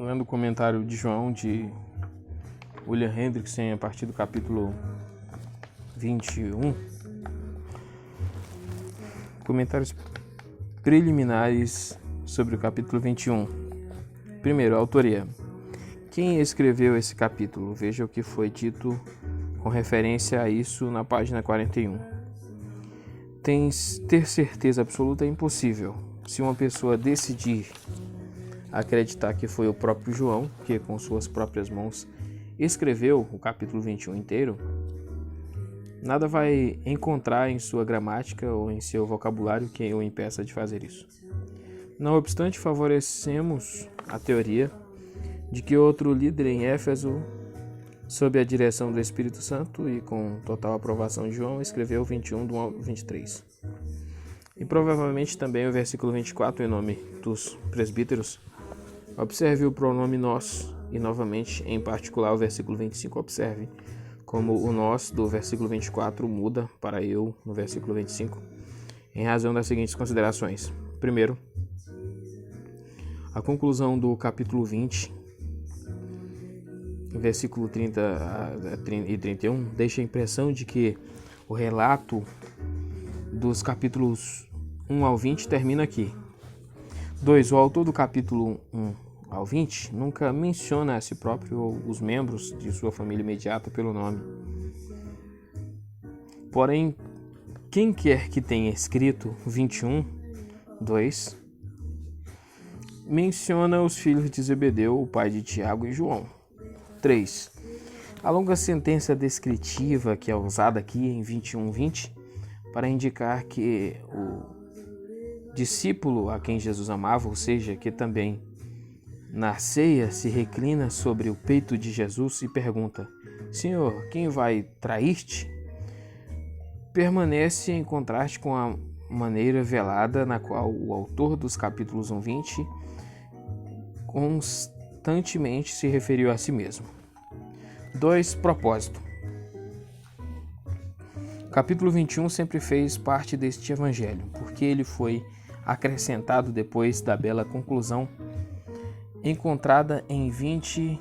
lendo o comentário de João de William Hendrickson a partir do capítulo 21, comentários preliminares sobre o capítulo 21. Primeiro, a autoria. Quem escreveu esse capítulo? Veja o que foi dito com referência a isso na página 41. Ter certeza absoluta é impossível. Se uma pessoa decidir acreditar que foi o próprio João, que com suas próprias mãos escreveu o capítulo 21 inteiro, nada vai encontrar em sua gramática ou em seu vocabulário que o impeça de fazer isso. Não obstante, favorecemos a teoria de que outro líder em Éfeso, sob a direção do Espírito Santo e com total aprovação de João, escreveu 21 do 1 ao 23. E provavelmente também o versículo 24 em nome dos presbíteros. Observe o pronome nós e novamente, em particular, o versículo 25, observe como o nós do versículo 24 muda para eu no versículo 25, em razão das seguintes considerações. Primeiro, a conclusão do capítulo 20, versículo 30 e 31, deixa a impressão de que o relato dos capítulos 1 ao 20 termina aqui. 2. O autor do capítulo 1 ao 20 nunca menciona a si próprio ou os membros de sua família imediata pelo nome. Porém, quem quer que tenha escrito 21, 2, menciona os filhos de Zebedeu, o pai de Tiago e João. 3. A longa sentença descritiva que é usada aqui em 21:20 para indicar que o discípulo a quem Jesus amava, ou seja, que também na ceia se reclina sobre o peito de Jesus e pergunta: Senhor, quem vai trair-te? Permanece em contraste com a maneira velada na qual o autor dos capítulos 1:20 constantemente se referiu a si mesmo. 2. Propósito. O capítulo 21 sempre fez parte deste evangelho, porque ele foi acrescentado depois da bela conclusão encontrada em 20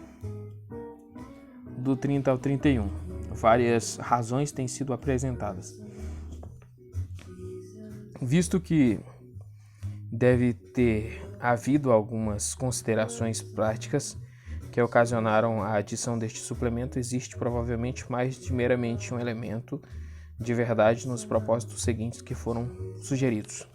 do 30 ao 31. Várias razões têm sido apresentadas. Visto que deve ter havido algumas considerações práticas que ocasionaram a adição deste suplemento, existe provavelmente mais de meramente um elemento de verdade nos propósitos seguintes que foram sugeridos.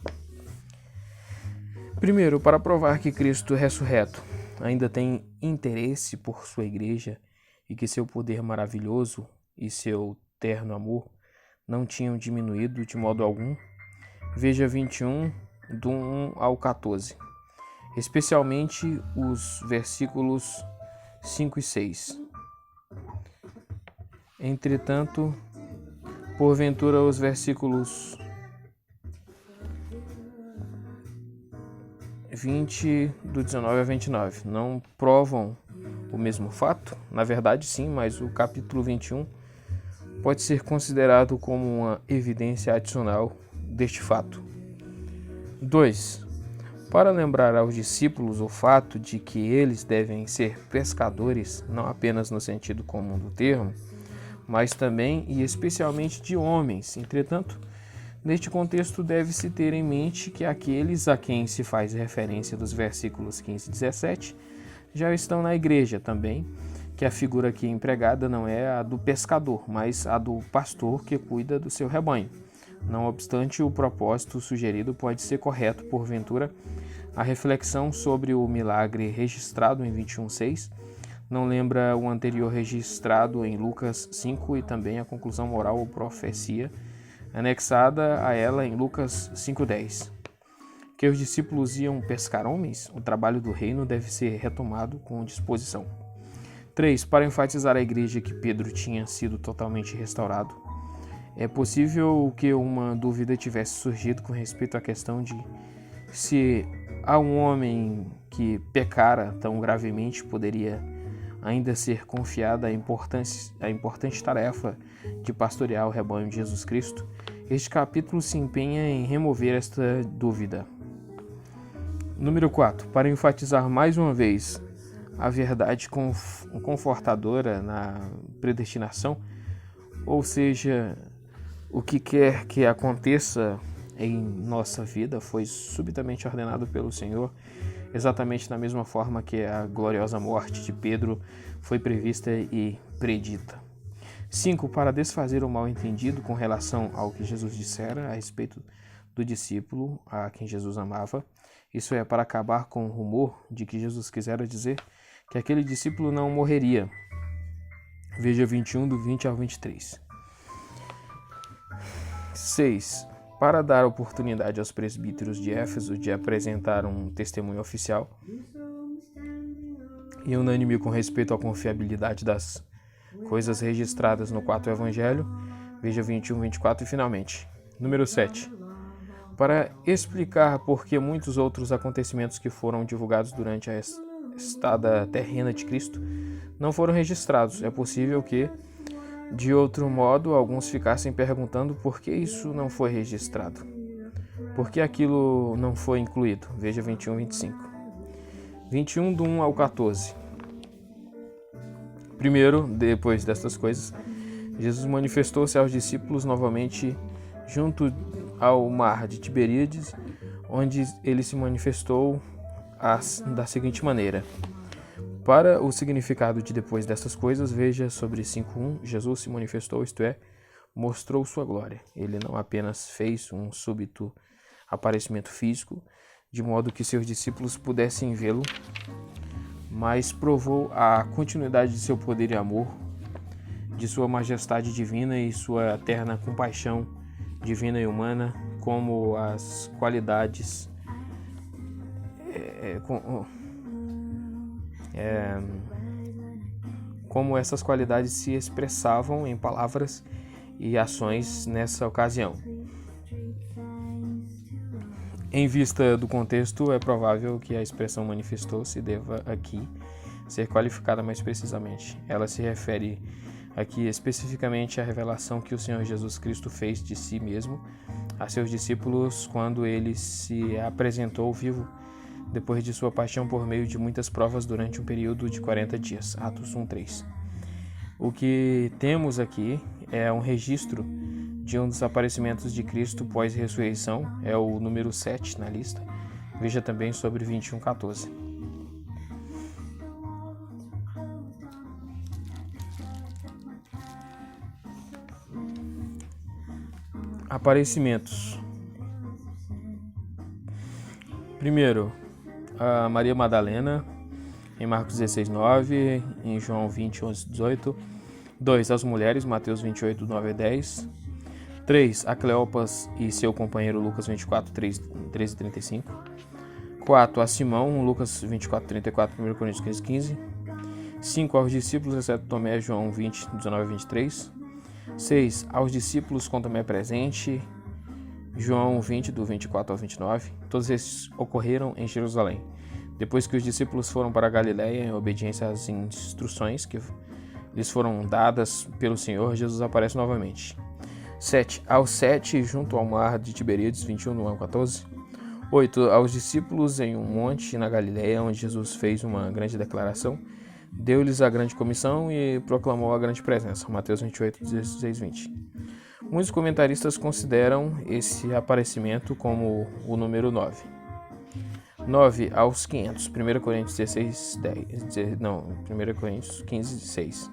Primeiro, para provar que Cristo ressurreto ainda tem interesse por sua igreja e que seu poder maravilhoso e seu terno amor não tinham diminuído de modo algum, veja 21, do 1 ao 14, especialmente os versículos 5 e 6. Entretanto, porventura os versículos 20 do 19 a 29 não provam o mesmo fato? Na verdade, sim, mas o capítulo 21 pode ser considerado como uma evidência adicional deste fato. 2. Para lembrar aos discípulos o fato de que eles devem ser pescadores, não apenas no sentido comum do termo, mas também e especialmente de homens. Entretanto, neste contexto deve-se ter em mente que aqueles a quem se faz referência dos versículos 15 e 17 já estão na igreja também, que a figura aqui empregada não é a do pescador, mas a do pastor que cuida do seu rebanho. Não obstante, o propósito sugerido pode ser correto, porventura, a reflexão sobre o milagre registrado em 21:6 não lembra o anterior registrado em Lucas 5 e também a conclusão moral ou profecia anexada a ela em Lucas 5:10. Que os discípulos iam pescar homens, o trabalho do reino deve ser retomado com disposição. 3. Para enfatizar a igreja que Pedro tinha sido totalmente restaurado, é possível que uma dúvida tivesse surgido com respeito à questão de se a um homem que pecara tão gravemente poderia ainda ser confiada a importante tarefa de pastorear o rebanho de Jesus Cristo. Este capítulo se empenha em remover esta dúvida. Número 4. Para enfatizar mais uma vez a verdade confortadora na predestinação, ou seja, o que quer que aconteça em nossa vida foi subitamente ordenado pelo Senhor, exatamente da mesma forma que a gloriosa morte de Pedro foi prevista e predita. 5. Para desfazer o mal-entendido com relação ao que Jesus dissera a respeito do discípulo a quem Jesus amava, isso é, para acabar com o rumor de que Jesus quisera dizer que aquele discípulo não morreria. Veja 21, do 20 ao 23. 6. Para dar oportunidade aos presbíteros de Éfeso de apresentar um testemunho oficial e unânime com respeito à confiabilidade das coisas registradas no quarto evangelho, veja 21, 24 e finalmente. Número 7. Para explicar por que muitos outros acontecimentos que foram divulgados durante a estada terrena de Cristo não foram registrados, é possível que, de outro modo, alguns ficassem perguntando por que isso não foi registrado. Por que aquilo não foi incluído? Veja 21, 25. 21, do 1 ao 14. Primeiro, depois destas coisas, Jesus manifestou-se aos discípulos novamente junto ao mar de Tiberíades, onde ele se manifestou da seguinte maneira. Para o significado de depois destas coisas, veja sobre 5.1, Jesus se manifestou, isto é, mostrou sua glória. Ele não apenas fez um súbito aparecimento físico, de modo que seus discípulos pudessem vê-lo, mas provou a continuidade de seu poder e amor, de sua majestade divina e sua eterna compaixão divina e humana, como as qualidades como essas qualidades se expressavam em palavras e ações nessa ocasião. Em vista do contexto, é provável que a expressão manifestou-se deva aqui ser qualificada mais precisamente. Ela se refere aqui especificamente à revelação que o Senhor Jesus Cristo fez de si mesmo a seus discípulos quando ele se apresentou vivo depois de sua paixão por meio de muitas provas durante um período de 40 dias. Atos 1:3. O que temos aqui é um registro de um dos aparecimentos de Cristo pós-ressurreição, é o número 7 na lista. Veja também sobre 21:14. Aparecimentos. Primeiro, a Maria Madalena, em Marcos 16:9, em João 20:11-18. 2. As mulheres, Mateus 28:9-10. 3. A Cleopas e seu companheiro Lucas 24:13-35. 4. A Simão, Lucas 24:34, 1 Coríntios 15:15. 5. Aos discípulos, exceto Tomé, João 20:19-23. 6. Aos discípulos com Tomé presente, João 20, do 24 ao 29. Todos esses ocorreram em Jerusalém. Depois que os discípulos foram para a Galiléia, em obediência às instruções que lhes foram dadas pelo Senhor, Jesus aparece novamente. 7. Aos 7, junto ao mar de Tiberíades, 21, do 1 ao 14. 8. Aos discípulos em um monte na Galiléia, onde Jesus fez uma grande declaração, deu-lhes a grande comissão e proclamou a grande presença. Mateus 28:16-20. Muitos comentaristas consideram esse aparecimento como o número 9. 9. Aos 500. 1 Coríntios 15:6.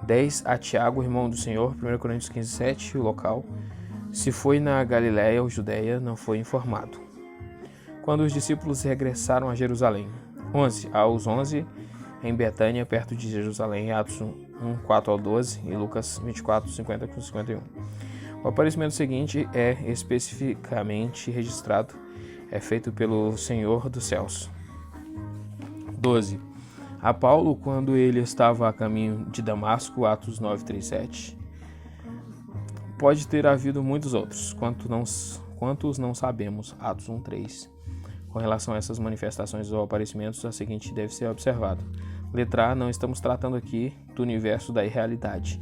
10. A Tiago, irmão do Senhor. 1 Coríntios 15:7. O local, se foi na Galiléia ou Judeia, não foi informado. Quando os discípulos regressaram a Jerusalém. 11. Aos 11. Em Betânia, perto de Jerusalém, Atos 1:4-12 e Lucas 24:50-51. O aparecimento seguinte é especificamente registrado, é feito pelo Senhor dos céus. 12. A Paulo, quando ele estava a caminho de Damasco, Atos 9:37. Pode ter havido muitos outros, quantos não sabemos, Atos 1:3. Com relação a essas manifestações ou aparecimentos, a seguinte deve ser observado. Letra A, não estamos tratando aqui do universo da irrealidade,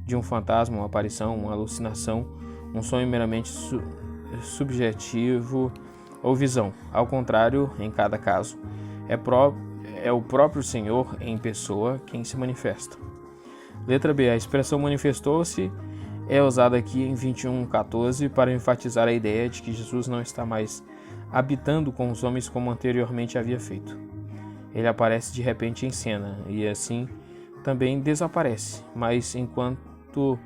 de um fantasma, uma aparição, uma alucinação, um sonho meramente subjetivo ou visão. Ao contrário, em cada caso, é o próprio Senhor em pessoa quem se manifesta. Letra B. A expressão manifestou-se é usada aqui em 21:14 para enfatizar a ideia de que Jesus não está mais habitando com os homens como anteriormente havia feito. Ele aparece de repente em cena e assim também desaparece, mas enquanto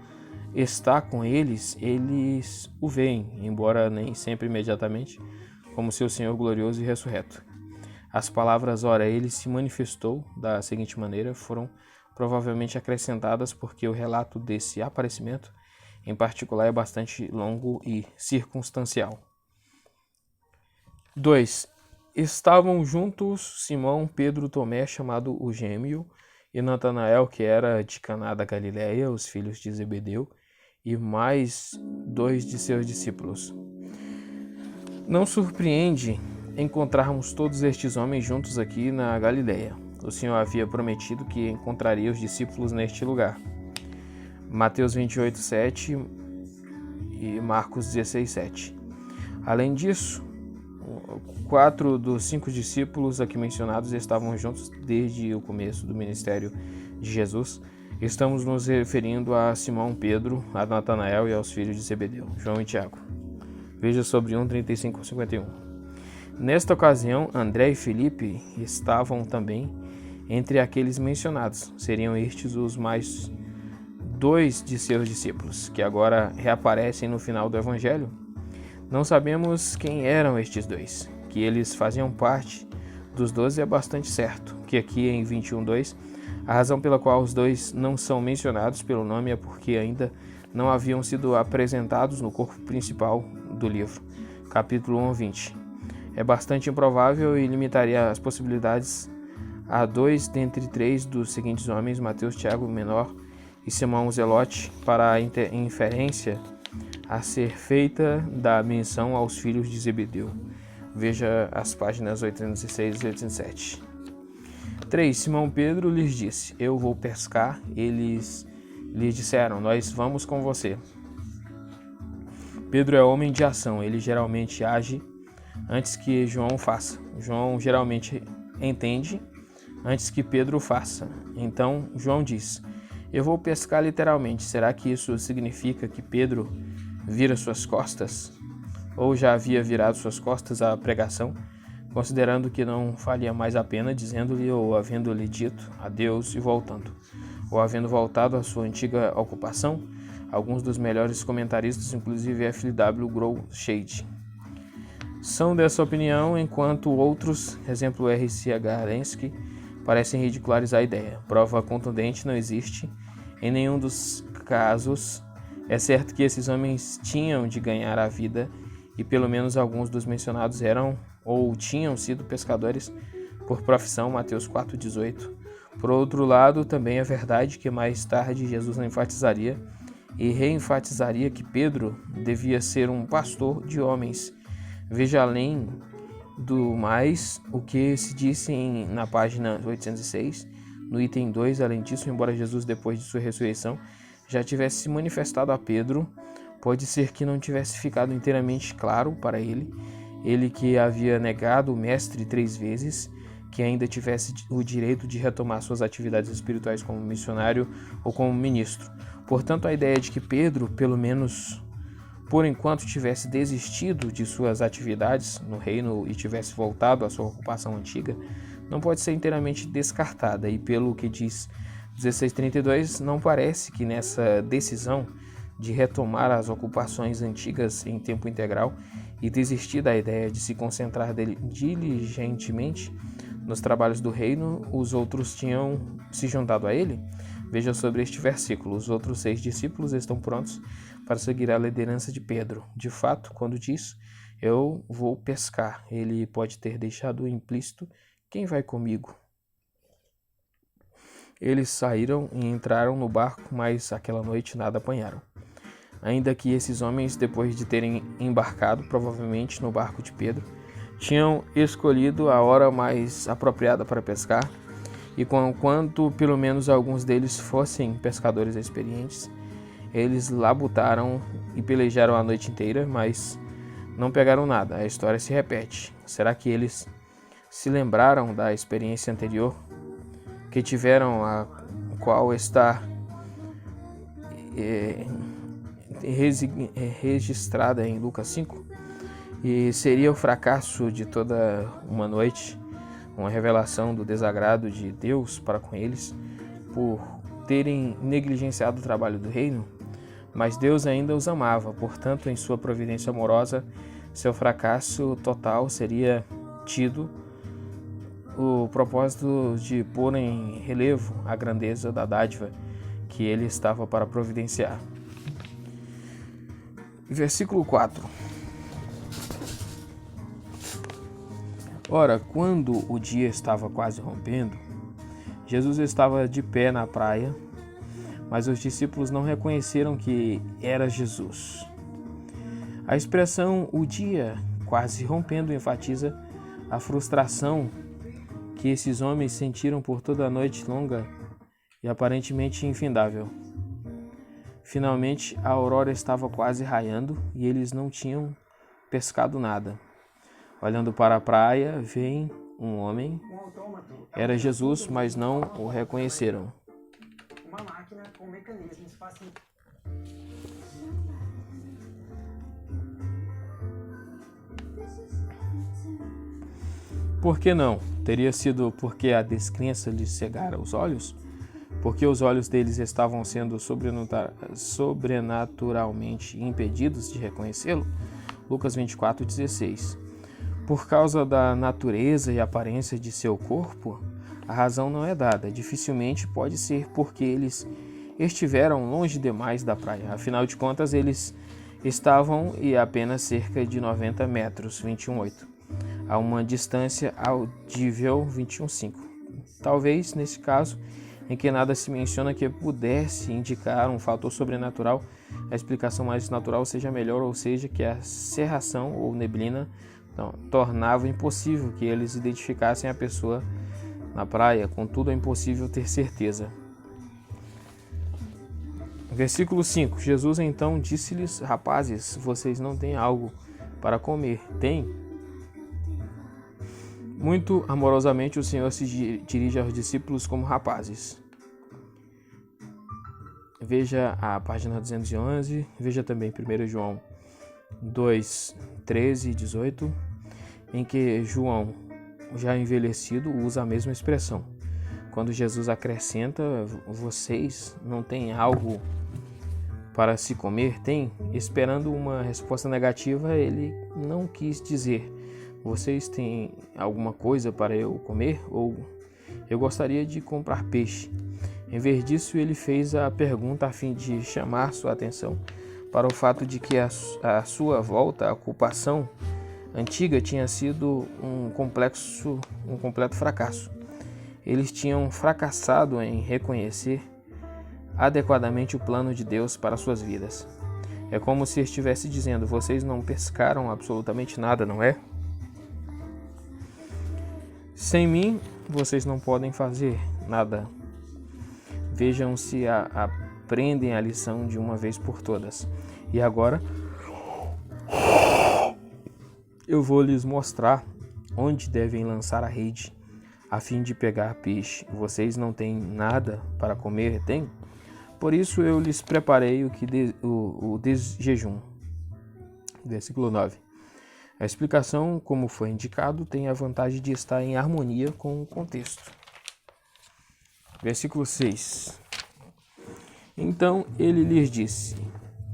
está com eles, eles o veem, embora nem sempre imediatamente, como seu Senhor glorioso e ressurreto. As palavras "ora, ele se manifestou" da seguinte maneira foram provavelmente acrescentadas porque o relato desse aparecimento, em particular, é bastante longo e circunstancial. 2. Estavam juntos Simão, Pedro, Tomé, chamado o Gêmeo, e Natanael, que era de Caná da Galileia, os filhos de Zebedeu, e mais 2 de seus discípulos. Não surpreende encontrarmos todos estes homens juntos aqui na Galileia. O Senhor havia prometido que encontraria os discípulos neste lugar. Mateus 28:7 e Marcos 16:7. Além disso, 4 dos 5 discípulos aqui mencionados estavam juntos desde o começo do ministério de Jesus. Estamos nos referindo a Simão, Pedro, a Natanael e aos filhos de Zebedeu, João e Tiago. Veja sobre 1:35-51. Nesta ocasião, André e Felipe estavam também entre aqueles mencionados. Seriam estes os mais 2 de seus discípulos, que agora reaparecem no final do Evangelho. Não sabemos quem eram estes 2. Que eles faziam parte dos 12 é bastante certo, que aqui em 21:2, a razão pela qual os 2 não são mencionados pelo nome é porque ainda não haviam sido apresentados no corpo principal do livro, capítulo 1-20. É bastante improvável e limitaria as possibilidades a 2 dentre 3 dos seguintes homens, Mateus, Tiago, menor, e Simão o Zelote, para a inferência a ser feita da menção aos filhos de Zebedeu. Veja as páginas 806 e 807. 3. Simão Pedro lhes disse: eu vou pescar. Eles lhe disseram: nós vamos com você. Pedro é homem de ação. Ele geralmente age antes que João faça. João geralmente entende antes que Pedro faça. Então João diz: eu vou pescar literalmente. Será que isso significa que Pedro vira suas costas? Ou já havia virado suas costas à pregação, considerando que não valia mais a pena, dizendo-lhe ou havendo-lhe dito adeus e voltando, ou havendo voltado à sua antiga ocupação? Alguns dos melhores comentaristas, inclusive F.W. Groshade, são dessa opinião, enquanto outros, exemplo R.C.H. Lenski, parecem ridicularizar a ideia. Prova contundente não existe em nenhum dos casos. É certo que esses homens tinham de ganhar a vida e pelo menos alguns dos mencionados eram ou tinham sido pescadores por profissão, Mateus 4:18. Por outro lado, também é verdade que mais tarde Jesus enfatizaria e reenfatizaria que Pedro devia ser um pastor de homens. Veja além do mais o que se disse na página 806, no item 2. Além disso, embora Jesus, depois de sua ressurreição, já tivesse se manifestado a Pedro, pode ser que não tivesse ficado inteiramente claro para ele que havia negado o Mestre 3 vezes, que ainda tivesse o direito de retomar suas atividades espirituais como missionário ou como ministro. Portanto, a ideia de que Pedro, pelo menos por enquanto, tivesse desistido de suas atividades no reino e tivesse voltado à sua ocupação antiga, não pode ser inteiramente descartada, e pelo que diz 16:32, não parece que nessa decisão de retomar as ocupações antigas em tempo integral e desistir da ideia de se concentrar diligentemente nos trabalhos do reino, os outros tinham se juntado a ele. Veja sobre este versículo: os outros 6 discípulos estão prontos para seguir a liderança de Pedro. De fato, quando diz eu vou pescar, ele pode ter deixado implícito: quem vai comigo? Eles saíram e entraram no barco, mas aquela noite nada apanharam. Ainda que esses homens, depois de terem embarcado, provavelmente no barco de Pedro, tinham escolhido a hora mais apropriada para pescar, e quanto pelo menos alguns deles fossem pescadores experientes, eles labutaram e pelejaram a noite inteira, mas não pegaram nada. A história se repete. Será que eles se lembraram da experiência anterior que tiveram, a qual está registrada em Lucas 5, e seria o fracasso de toda uma noite, uma revelação do desagrado de Deus para com eles por terem negligenciado o trabalho do reino. Mas Deus ainda os amava, portanto, em sua providência amorosa, seu fracasso total seria tido o propósito de pôr em relevo a grandeza da dádiva que ele estava para providenciar. Versículo 4. Ora, quando o dia estava quase rompendo, Jesus estava de pé na praia, mas os discípulos não reconheceram que era Jesus. A expressão "o dia quase rompendo" enfatiza a frustração que esses homens sentiram por toda a noite longa e aparentemente infindável. Finalmente, a aurora estava quase raiando e eles não tinham pescado nada. Olhando para a praia, veem um homem. Era Jesus, mas não o reconheceram. Uma máquina com mecanismos fáceis. Por que não? Teria sido porque a descrença lhes cegara os olhos? Porque os olhos deles estavam sendo sobrenaturalmente impedidos de reconhecê-lo? Lucas 24:16. Por causa da natureza e aparência de seu corpo? A razão não é dada. Dificilmente pode ser porque eles estiveram longe demais da praia. Afinal de contas, eles estavam a apenas cerca de 90 metros, 21,8, a uma distância audível, 21,5. Talvez, nesse caso, em que nada se menciona que pudesse indicar um fator sobrenatural, a explicação mais natural seja melhor, ou seja, que a cerração ou neblina tornava impossível que eles identificassem a pessoa na praia. Contudo, é impossível ter certeza. Versículo 5. Jesus então disse-lhes: rapazes, vocês não têm algo para comer? Têm? Muito amorosamente o Senhor se dirige aos discípulos como rapazes. Veja a página 211, veja também 1 João 2, 13 e 18, em que João, já envelhecido, usa a mesma expressão. Quando Jesus acrescenta: vocês não têm algo para se comer? Tem? Esperando uma resposta negativa, ele não quis dizer: vocês têm alguma coisa para eu comer? Ou eu gostaria de comprar peixe. Em vez disso, ele fez a pergunta a fim de chamar sua atenção para o fato de que a sua volta à ocupação antiga tinha sido um completo fracasso. Eles tinham fracassado em reconhecer adequadamente o plano de Deus para suas vidas. É como se estivesse dizendo: vocês não pescaram absolutamente nada, não é? Sem mim, vocês não podem fazer nada. Vejam se aprendem a lição de uma vez por todas. E agora, eu vou lhes mostrar onde devem lançar a rede, a fim de pegar peixe. Vocês não têm nada para comer, têm? Por isso eu lhes preparei o desjejum. Versículo 9. A explicação, como foi indicado, tem a vantagem de estar em harmonia com o contexto. Versículo 6. Então ele lhes disse: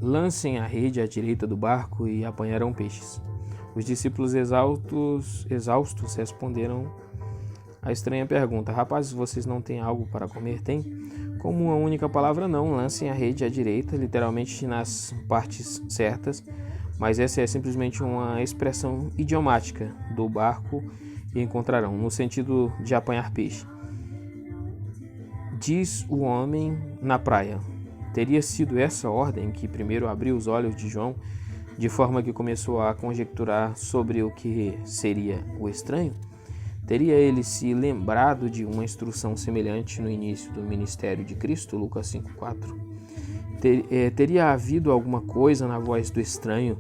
lancem a rede à direita do barco e apanharão peixes. Os discípulos exaustos responderam a estranha pergunta: rapazes, vocês não têm algo para comer? Tem? Como uma única palavra, não. Lancem a rede à direita, literalmente nas partes certas, mas essa é simplesmente uma expressão idiomática do barco e encontrarão, no sentido de apanhar peixe. Diz o homem na praia. Teria sido essa ordem que primeiro abriu os olhos de João, de forma que começou a conjecturar sobre o que seria o estranho? Teria ele se lembrado de uma instrução semelhante no início do ministério de Cristo, Lucas 5,4? Teria havido alguma coisa na voz do estranho,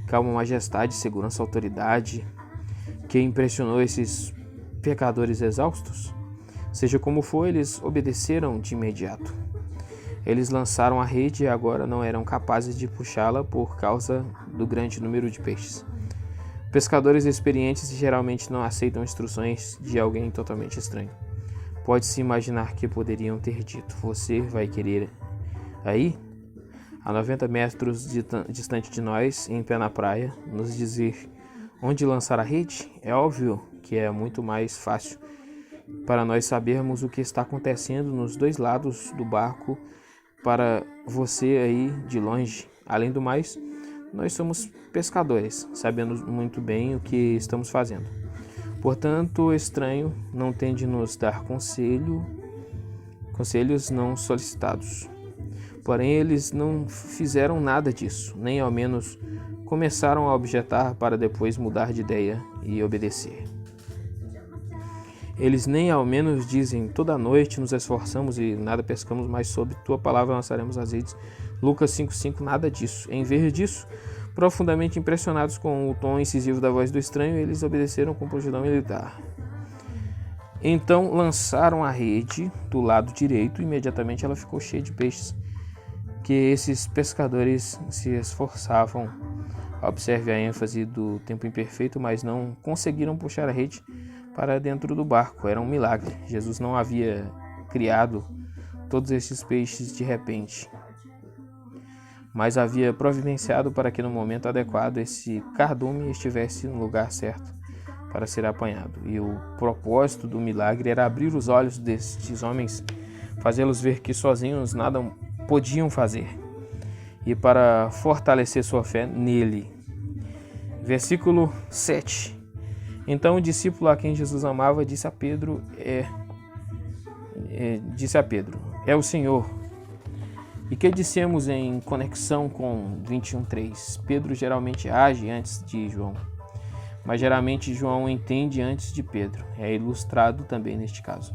calma majestade, segurança, autoridade, que impressionou esses pecadores exaustos? Seja como for, eles obedeceram de imediato. Eles lançaram a rede e agora não eram capazes de puxá-la por causa do grande número de peixes. Pescadores experientes geralmente não aceitam instruções de alguém totalmente estranho. Pode-se imaginar que poderiam ter dito: "Você vai querer aí, a 90 metros distante de nós, em pé na praia, nos dizer onde lançar a rede?" É óbvio que é muito mais fácil para nós sabermos o que está acontecendo nos dois lados do barco para você aí de longe. Além do mais, nós somos pescadores, sabemos muito bem o que estamos fazendo. Portanto, o estranho não tem de nos dar conselhos não solicitados. Porém, eles não fizeram nada disso, nem ao menos começaram a objetar para depois mudar de ideia e obedecer. Eles nem ao menos dizem: "Toda noite nos esforçamos e nada pescamos, mas sob tua palavra lançaremos as redes." Lucas 5,5, nada disso. Em vez disso, profundamente impressionados com o tom incisivo da voz do estranho, eles obedeceram com prontidão militar. Então lançaram a rede do lado direito e imediatamente ela ficou cheia de peixes, que esses pescadores se esforçavam. Observe a ênfase do tempo imperfeito, mas não conseguiram puxar a rede para dentro do barco. Era um milagre. Jesus não havia criado todos esses peixes de repente, mas havia providenciado para que no momento adequado esse cardume estivesse no lugar certo para ser apanhado. E o propósito do milagre era abrir os olhos destes homens, fazê-los ver que sozinhos nada podiam fazer, e para fortalecer sua fé nele. Versículo 7. Então o discípulo a quem Jesus amava disse a Pedro: é o Senhor. E que dissemos em conexão com 21:3? Pedro geralmente age antes de João, mas geralmente João entende antes de Pedro. É ilustrado também neste caso.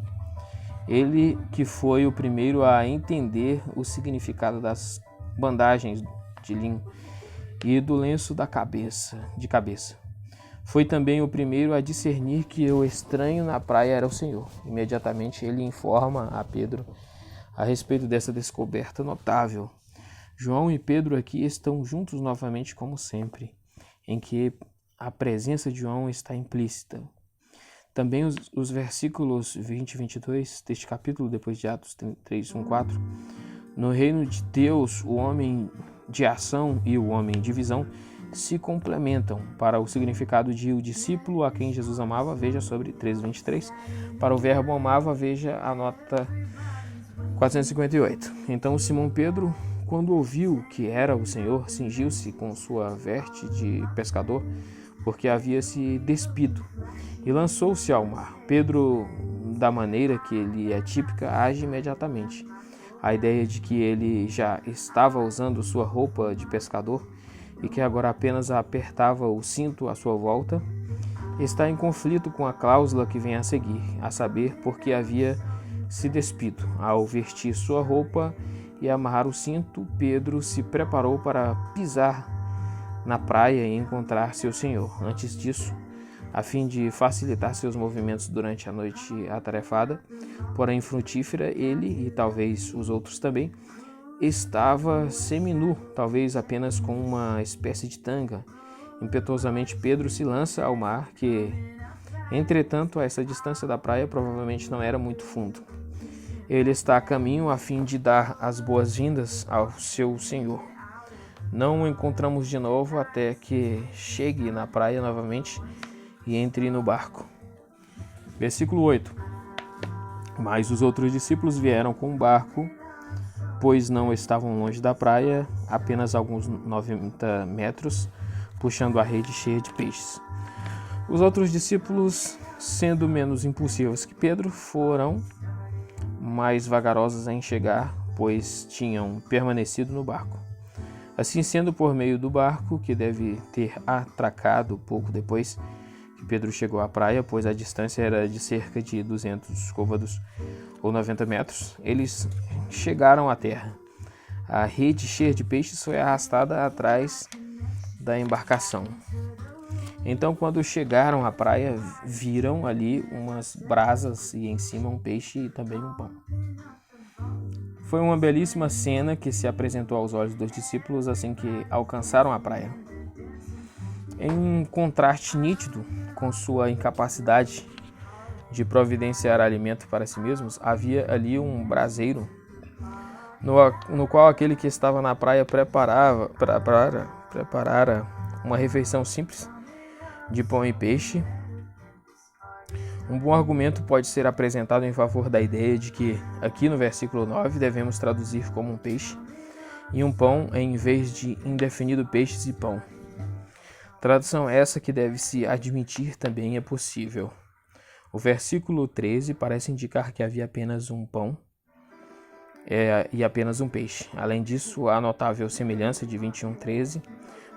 Ele que foi o primeiro a entender o significado das bandagens de linho e do lenço de cabeça. Foi também o primeiro a discernir que o estranho na praia era o Senhor. Imediatamente ele informa a Pedro a respeito dessa descoberta notável. João e Pedro aqui estão juntos novamente como sempre, em que a presença de João está implícita. Também os versículos 20 e 22 deste capítulo, depois de Atos 3, 1, 4. No reino de Deus, o homem de ação e o homem de visão se complementam. Para o significado de o discípulo a quem Jesus amava, veja sobre 3:23. Para o verbo amava, veja a nota 458. Então Simão Pedro, quando ouviu que era o Senhor, cingiu-se com sua veste de pescador, porque havia se despido, e lançou-se ao mar. Pedro, da maneira que lhe é típica, age imediatamente. A ideia de que ele já estava usando sua roupa de pescador e que agora apenas apertava o cinto à sua volta está em conflito com a cláusula que vem a seguir, a saber, porque havia se despido. Ao vestir sua roupa e amarrar o cinto, Pedro se preparou para pisar na praia e encontrar seu Senhor. Antes disso, a fim de facilitar seus movimentos durante a noite atarefada, porém frutífera, ele e talvez os outros também estava seminu, talvez apenas com uma espécie de tanga. Impetuosamente Pedro se lança ao mar, que, entretanto, a essa distância da praia provavelmente não era muito fundo. Ele está a caminho a fim de dar as boas-vindas ao seu Senhor. Não o encontramos de novo até que chegue na praia novamente e entre no barco. Versículo 8. Mas os outros discípulos vieram com o barco, pois não estavam longe da praia, apenas alguns 90 metros, puxando a rede cheia de peixes. Os outros discípulos, sendo menos impulsivos que Pedro, foram mais vagarosos em chegar, pois tinham permanecido no barco. Assim sendo, por meio do barco, que deve ter atracado pouco depois que Pedro chegou à praia, pois a distância era de cerca de 200 côvados ou 90 metros, eles chegaram à terra. A rede cheia de peixes foi arrastada atrás da embarcação. Então, quando chegaram à praia, viram ali umas brasas e em cima um peixe e também um pão. Foi uma belíssima cena que se apresentou aos olhos dos discípulos assim que alcançaram a praia. Em um contraste nítido com sua incapacidade de providenciar alimento para si mesmos, havia ali um braseiro no qual aquele que estava na praia preparara uma refeição simples de pão e peixe. Um bom argumento pode ser apresentado em favor da ideia de que, aqui no versículo 9, devemos traduzir como um peixe e um pão em vez de indefinido peixes e pão. Tradução essa que deve-se admitir também é possível. O versículo 13 parece indicar que havia apenas um pão e apenas um peixe. Além disso, a notável semelhança de 21:13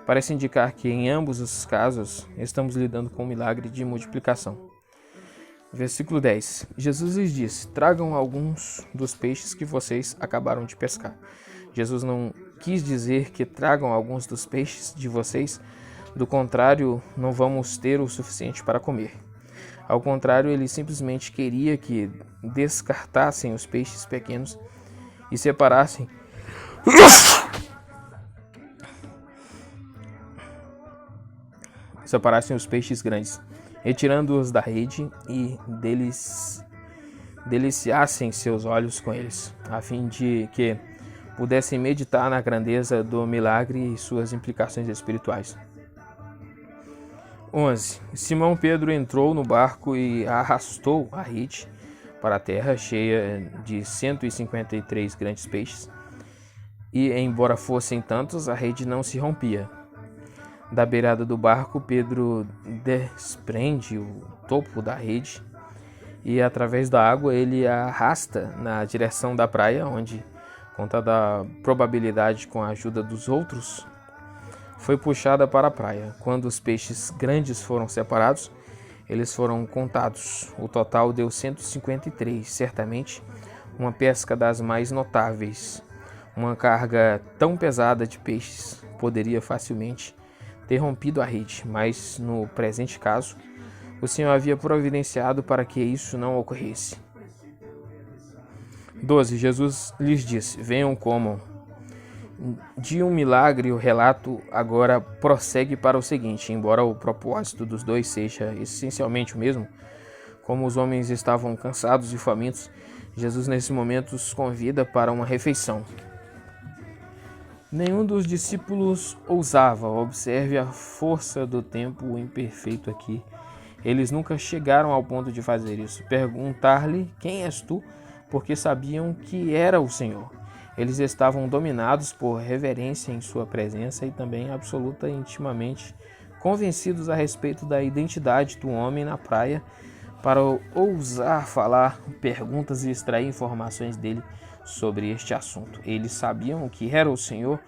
parece indicar que em ambos os casos estamos lidando com um milagre de multiplicação. Versículo 10. Jesus lhes disse: tragam alguns dos peixes que vocês acabaram de pescar. Jesus não quis dizer que tragam alguns dos peixes de vocês, do contrário, não vamos ter o suficiente para comer. Ao contrário, ele simplesmente queria que descartassem os peixes pequenos e separassem os peixes grandes, retirando-os da rede e deliciassem seus olhos com eles, a fim de que pudessem meditar na grandeza do milagre e suas implicações espirituais. 11. Simão Pedro entrou no barco e arrastou a rede para a terra, cheia de 153 grandes peixes, e, embora fossem tantos, a rede não se rompia. Da beirada do barco, Pedro desprende o topo da rede e, através da água, ele a arrasta na direção da praia, onde, com toda a probabilidade, com a ajuda dos outros, foi puxada para a praia. Quando os peixes grandes foram separados, eles foram contados. O total deu 153, certamente uma pesca das mais notáveis. Uma carga tão pesada de peixes poderia facilmente ter rompido a rede, mas no presente caso, o Senhor havia providenciado para que isso não ocorresse. 12. Jesus lhes disse: venham, comam. De um milagre, o relato agora prossegue para o seguinte: embora o propósito dos dois seja essencialmente o mesmo, como os homens estavam cansados e famintos, Jesus nesse momento os convida para uma refeição. Nenhum dos discípulos ousava. Observe a força do tempo imperfeito aqui. Eles nunca chegaram ao ponto de fazer isso. Perguntar-lhe: quem és tu? Porque sabiam que era o Senhor. Eles estavam dominados por reverência em sua presença e também absoluta e intimamente convencidos a respeito da identidade do homem na praia para ousar falar perguntas e extrair informações dele sobre este assunto. Eles sabiam que era o Senhor,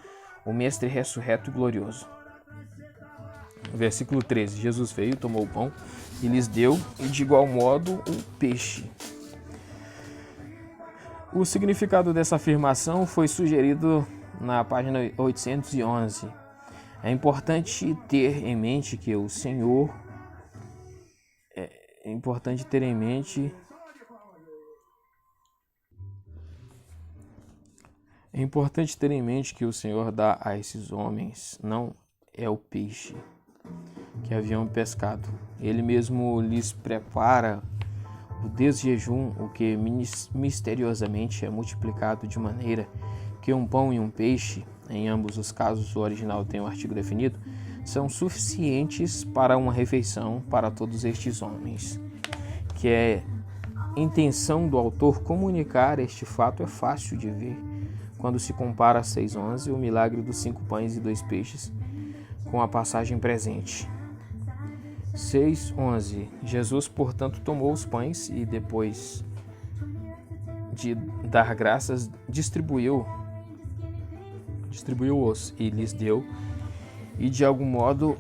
o Mestre ressurreto e glorioso. Versículo 13. Jesus veio, tomou o pão e lhes deu, e de igual modo o peixe. O significado dessa afirmação foi sugerido na página 811. É importante ter em mente que o Senhor dá a esses homens não é o peixe que haviam pescado. Ele mesmo lhes prepara o desjejum, o que misteriosamente é multiplicado de maneira que um pão e um peixe, em ambos os casos o original tem um artigo definido, são suficientes para uma refeição para todos estes homens. Que é intenção do autor comunicar este fato é fácil de ver quando se compara a 6:11, o milagre dos 5 pães e 2 peixes, com a passagem presente. 6:11. Jesus, portanto, tomou os pães e, depois de dar graças, distribuiu-os e lhes deu, e de algum modo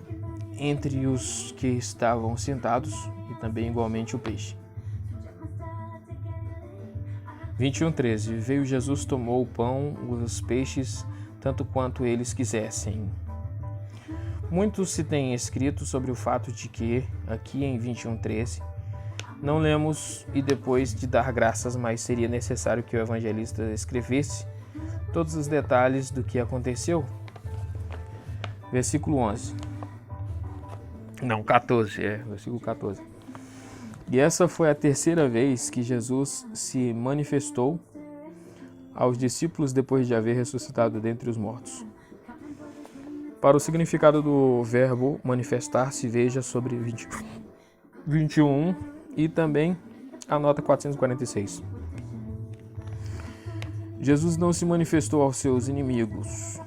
entre os que estavam sentados, e também igualmente o peixe. 21:13. Veio Jesus, tomou o pão, os peixes, tanto quanto eles quisessem. Muito se tem escrito sobre o fato de que, aqui em 21:13, não lemos e depois de dar graças, mas seria necessário que o evangelista escrevesse todos os detalhes do que aconteceu. Versículo 11. Não, 14, versículo 14. E essa foi a terceira vez que Jesus se manifestou aos discípulos depois de haver ressuscitado dentre os mortos. Para o significado do verbo manifestar-se, veja sobre 21 e também a nota 446. Jesus não se manifestou aos seus inimigos,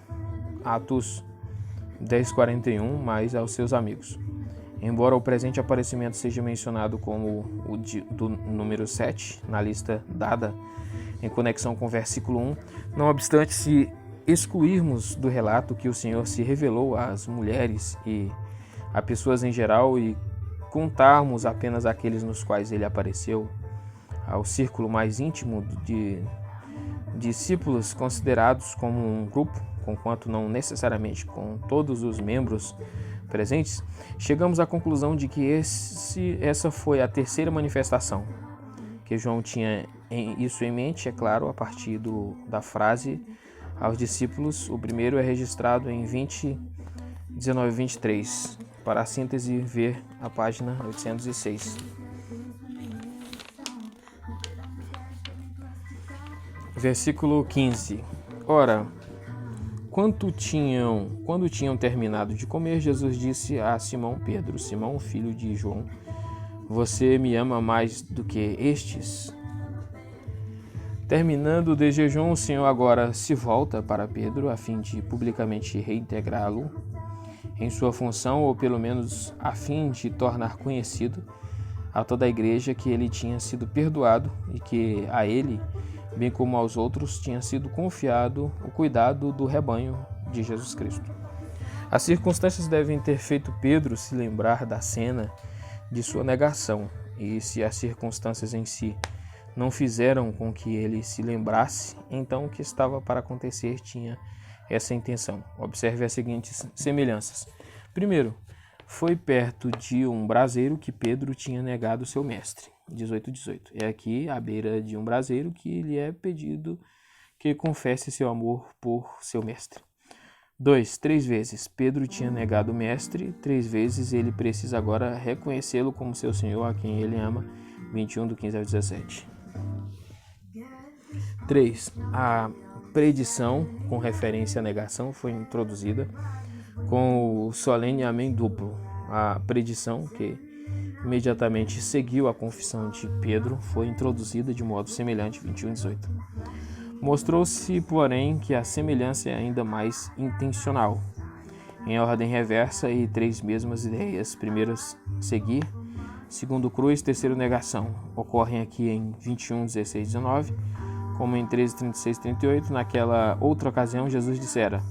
Atos 10:41, mas aos seus amigos. Embora o presente aparecimento seja mencionado como o do número 7 na lista dada em conexão com o versículo 1, não obstante, se excluirmos do relato que o Senhor se revelou às mulheres e a pessoas em geral e contarmos apenas aqueles nos quais ele apareceu ao círculo mais íntimo de discípulos considerados como um grupo, conquanto não necessariamente com todos os membros presentes, chegamos à conclusão de que essa foi a terceira manifestação, que João tinha isso em mente, é claro, a partir da frase aos discípulos. O primeiro é registrado em 19:23, para a síntese ver a página 806. Versículo 15. Ora, quando tinham terminado de comer, Jesus disse a Simão Pedro: Simão, filho de João, você me ama mais do que estes? Terminando de jejum, o Senhor agora se volta para Pedro a fim de publicamente reintegrá-lo em sua função, ou pelo menos a fim de tornar conhecido a toda a igreja que ele tinha sido perdoado e que a ele, bem como aos outros, tinha sido confiado o cuidado do rebanho de Jesus Cristo. As circunstâncias devem ter feito Pedro se lembrar da cena de sua negação, e se as circunstâncias em si não fizeram com que ele se lembrasse, então o que estava para acontecer tinha essa intenção. Observe as seguintes semelhanças. Primeiro, foi perto de um braseiro que Pedro tinha negado seu mestre. 18:18. É aqui, à beira de um braseiro, que lhe é pedido que confesse seu amor por seu mestre. 2. 3 vezes Pedro tinha negado o mestre, 3 vezes ele precisa agora reconhecê-lo como seu Senhor, a quem ele ama. 21:15-17. 3. A predição, com referência à negação, foi introduzida com o solene amém duplo. A predição, que imediatamente seguiu a confissão de Pedro, foi introduzida de modo semelhante. 21:18. Mostrou-se, porém, que a semelhança é ainda mais intencional, em ordem reversa e 3 mesmas ideias. Primeiro, seguir. Segundo, cruz. Terceiro, negação. Ocorrem aqui em 21:16-19, como em 13:36-38. Naquela outra ocasião, Jesus dissera: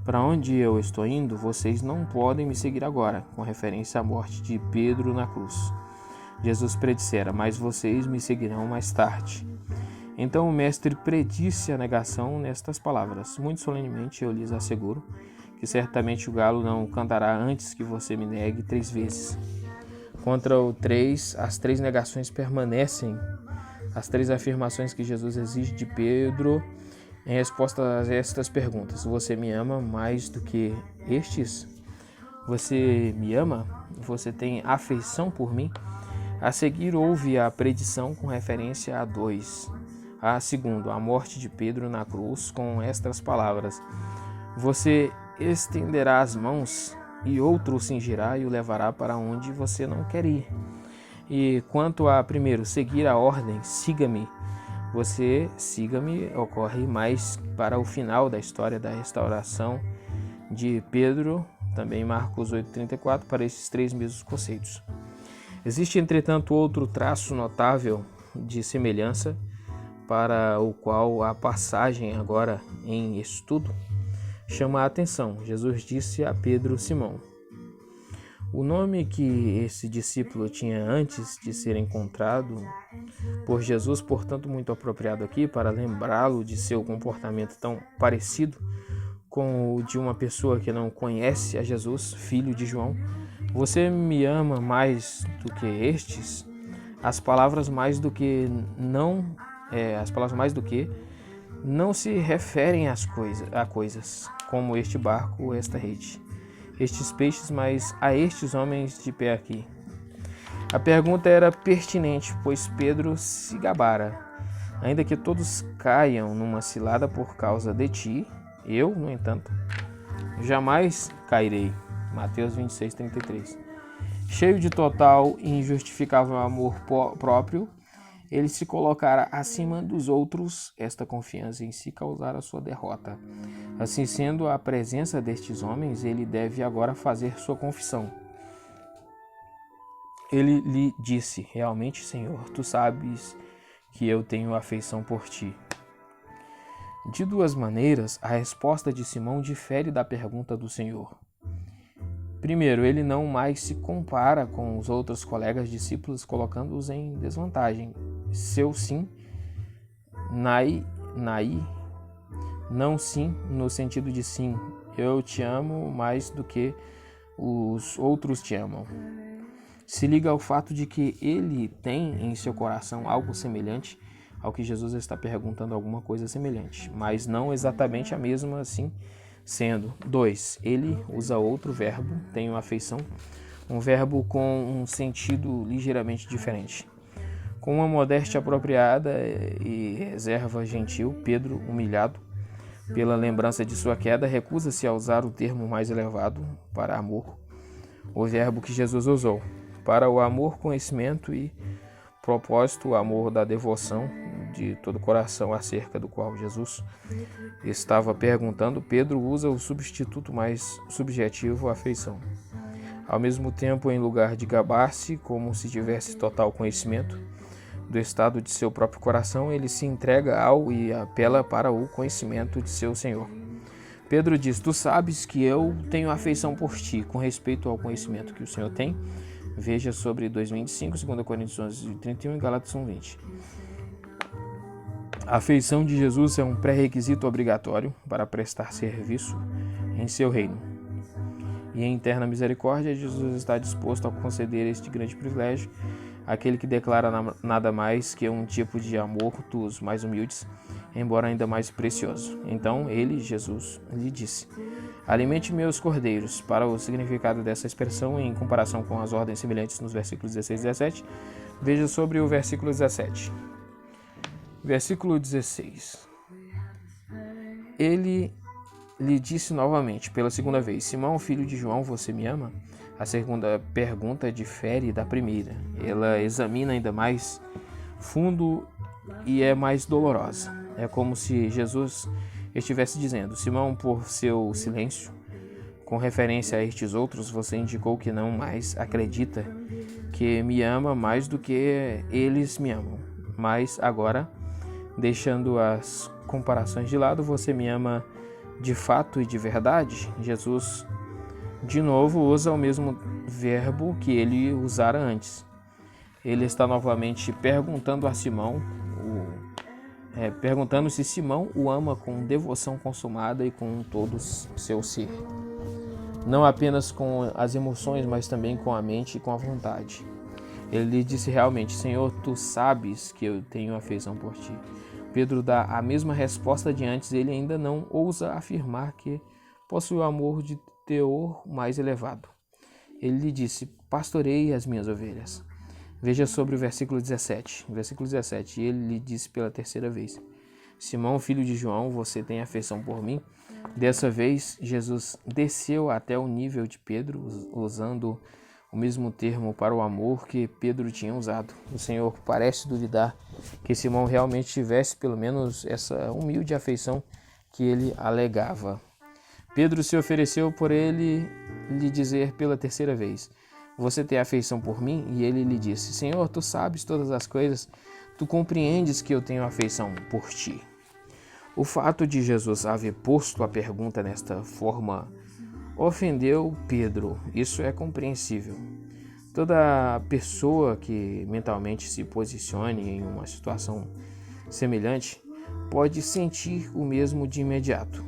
para onde eu estou indo, vocês não podem me seguir agora, com referência à morte de Pedro na cruz. Jesus predissera: mas vocês me seguirão mais tarde. Então o mestre predisse a negação nestas palavras: muito solenemente eu lhes asseguro que certamente o galo não cantará antes que você me negue 3 vezes. Contra o 3, as 3 negações permanecem. As 3 afirmações que Jesus exige de Pedro em resposta a estas perguntas: você me ama mais do que estes? Você me ama? Você tem afeição por mim? A seguir houve a predição com referência a 2. A segundo, a morte de Pedro na cruz, com estas palavras: você estenderá as mãos e outro o cingirá e o levará para onde você não quer ir. E quanto a primeiro, seguir a ordem, siga-me. Você, siga-me, ocorre mais para o final da história da restauração de Pedro, também Marcos 8:34, para esses 3 mesmos conceitos. Existe, entretanto, outro traço notável de semelhança para o qual a passagem agora em estudo chama a atenção. Jesus disse a Pedro: Simão. O nome que esse discípulo tinha antes de ser encontrado por Jesus, portanto, muito apropriado aqui para lembrá-lo de seu comportamento tão parecido com o de uma pessoa que não conhece a Jesus, filho de João. Você me ama mais do que estes? As palavras mais do que não se referem a coisas, como este barco ou esta rede, estes peixes, mas a estes homens de pé aqui. A pergunta era pertinente, pois Pedro se gabara. Ainda que todos caiam numa cilada por causa de ti, eu, no entanto, jamais cairei. Mateus 26:33. Cheio de total e injustificável amor próprio, ele se colocara acima dos outros. Esta confiança em si causara sua derrota. Assim sendo, a presença destes homens, ele deve agora fazer sua confissão. Ele lhe disse: realmente, Senhor, tu sabes que eu tenho afeição por ti. De duas maneiras, a resposta de Simão difere da pergunta do Senhor. Primeiro, ele não mais se compara com os outros colegas discípulos, colocando-os em desvantagem. Seu sim, nai, não sim, no sentido de sim, eu te amo mais do que os outros te amam. Se liga ao fato de que ele tem em seu coração algo semelhante ao que Jesus está perguntando, alguma coisa semelhante, mas não exatamente a mesma assim sendo. 2. Ele usa outro verbo, tenho afeição, um verbo com um sentido ligeiramente diferente. Com uma modéstia apropriada e reserva gentil, Pedro, humilhado pela lembrança de sua queda, recusa-se a usar o termo mais elevado para amor, o verbo que Jesus usou. Para o amor, conhecimento e propósito, o amor da devoção de todo o coração acerca do qual Jesus estava perguntando, Pedro usa o substituto mais subjetivo, afeição. Ao mesmo tempo, em lugar de gabar-se como se tivesse total conhecimento do estado de seu próprio coração, ele se entrega ao e apela para o conhecimento de seu Senhor. Pedro diz: tu sabes que eu tenho afeição por ti, com respeito ao conhecimento que o Senhor tem. Veja sobre 2:25, 2 Coríntios 11:31 e Gálatas 1:20. A afeição de Jesus é um pré-requisito obrigatório para prestar serviço em seu reino. E em eterna misericórdia, Jesus está disposto a conceder este grande privilégio àquele que declara nada mais que um tipo de amor dos mais humildes, embora ainda mais precioso. Então ele, Jesus, lhe disse: alimente meus cordeiros. Para o significado dessa expressão, em comparação com as ordens semelhantes nos versículos 16 e 17, veja sobre o versículo 17. Versículo 16. Ele lhe disse novamente, pela segunda vez: Simão, filho de João, você me ama? A segunda pergunta difere da primeira. Ela examina ainda mais fundo e é mais dolorosa. É como se Jesus estivesse dizendo: Simão, por seu silêncio, com referência a estes outros, você indicou que não mais acredita que me ama mais do que eles me amam. Mas agora, deixando as comparações de lado, você me ama de fato e de verdade? Jesus, de novo, usa o mesmo verbo que ele usara antes. Ele está novamente perguntando a Simão, perguntando se Simão o ama com devoção consumada e com todo seu ser. Não apenas com as emoções, mas também com a mente e com a vontade. Ele lhe disse realmente: Senhor, tu sabes que eu tenho afeição por ti. Pedro dá a mesma resposta de antes. Ele ainda não ousa afirmar que possui o amor de teor mais elevado. Ele lhe disse: pastorei as minhas ovelhas. Veja sobre o versículo 17. Versículo 17. E ele lhe disse pela terceira vez: Simão, filho de João, você tem afeição por mim? Dessa vez, Jesus desceu até o nível de Pedro, usando o mesmo termo para o amor que Pedro tinha usado. O Senhor parece duvidar que Simão realmente tivesse pelo menos essa humilde afeição que ele alegava. Pedro se ofereceu por ele lhe dizer pela terceira vez: você tem afeição por mim? E ele lhe disse: Senhor, tu sabes todas as coisas, tu compreendes que eu tenho afeição por ti. O fato de Jesus haver posto a pergunta nesta forma ofendeu Pedro. Isso é compreensível. Toda pessoa que mentalmente se posicione em uma situação semelhante pode sentir o mesmo de imediato.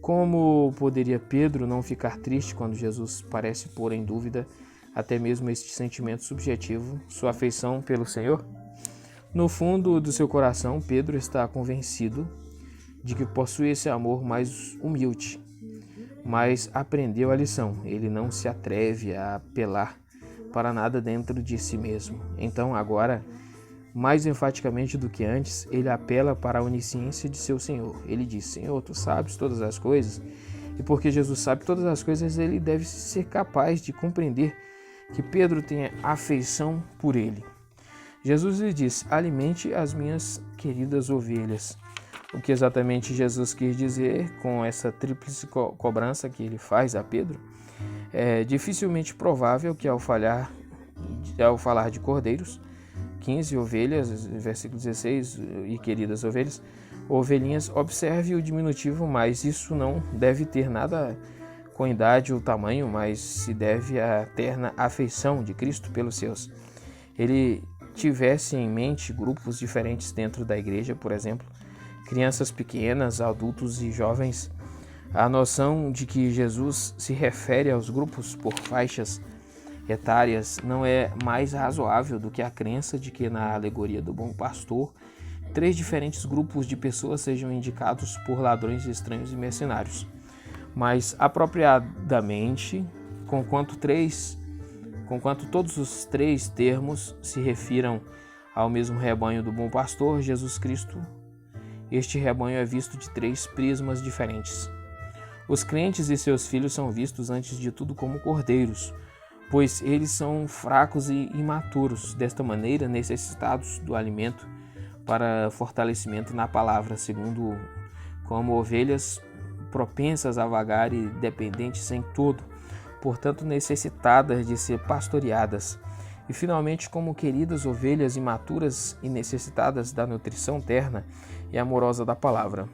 Como poderia Pedro não ficar triste quando Jesus parece pôr em dúvida até mesmo este sentimento subjetivo, sua afeição pelo Senhor? No fundo do seu coração, Pedro está convencido de que possui esse amor mais humilde, mas aprendeu a lição. Ele não se atreve a apelar para nada dentro de si mesmo. Então, agora, mais enfaticamente do que antes, ele apela para a onisciência de seu Senhor. Ele diz: Senhor, tu sabes todas as coisas, e porque Jesus sabe todas as coisas, ele deve ser capaz de compreender que Pedro tenha afeição por ele. Jesus lhe diz: alimente as minhas queridas ovelhas. O que exatamente Jesus quis dizer com essa tríplice cobrança que ele faz a Pedro? É dificilmente provável que ao falar de cordeiros, 15 ovelhas, versículo 16, e queridas ovelhas, ovelhinhas, observe o diminutivo, mas isso não deve ter nada com idade ou tamanho, mas se deve à terna afeição de Cristo pelos seus. Ele tivesse em mente grupos diferentes dentro da igreja, por exemplo, crianças pequenas, adultos e jovens, a noção de que Jesus se refere aos grupos por faixas etárias não é mais razoável do que a crença de que na alegoria do bom pastor, 3 diferentes grupos de pessoas sejam indicados por ladrões estranhos e mercenários. Mas apropriadamente, conquanto todos os 3 termos se refiram ao mesmo rebanho do bom pastor, Jesus Cristo, este rebanho é visto de 3 prismas diferentes. Os crentes e seus filhos são vistos antes de tudo como cordeiros, pois eles são fracos e imaturos, desta maneira necessitados do alimento para fortalecimento na palavra, segundo como ovelhas propensas a vagar e dependentes em tudo, portanto necessitadas de ser pastoreadas, e finalmente como queridas ovelhas imaturas e necessitadas da nutrição terna e amorosa da palavra.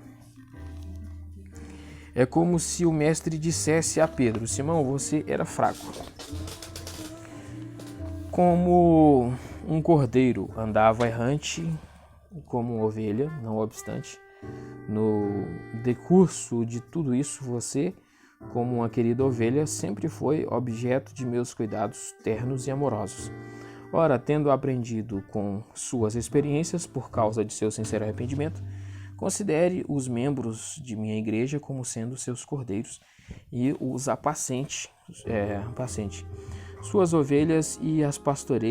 É como se o mestre dissesse a Pedro: Simão, você era fraco. Como um cordeiro andava errante, como uma ovelha, não obstante, no decurso de tudo isso, você, como uma querida ovelha, sempre foi objeto de meus cuidados ternos e amorosos. Ora, tendo aprendido com suas experiências por causa de seu sincero arrependimento, considere os membros de minha igreja como sendo seus cordeiros e os apacente suas ovelhas e as pastoreie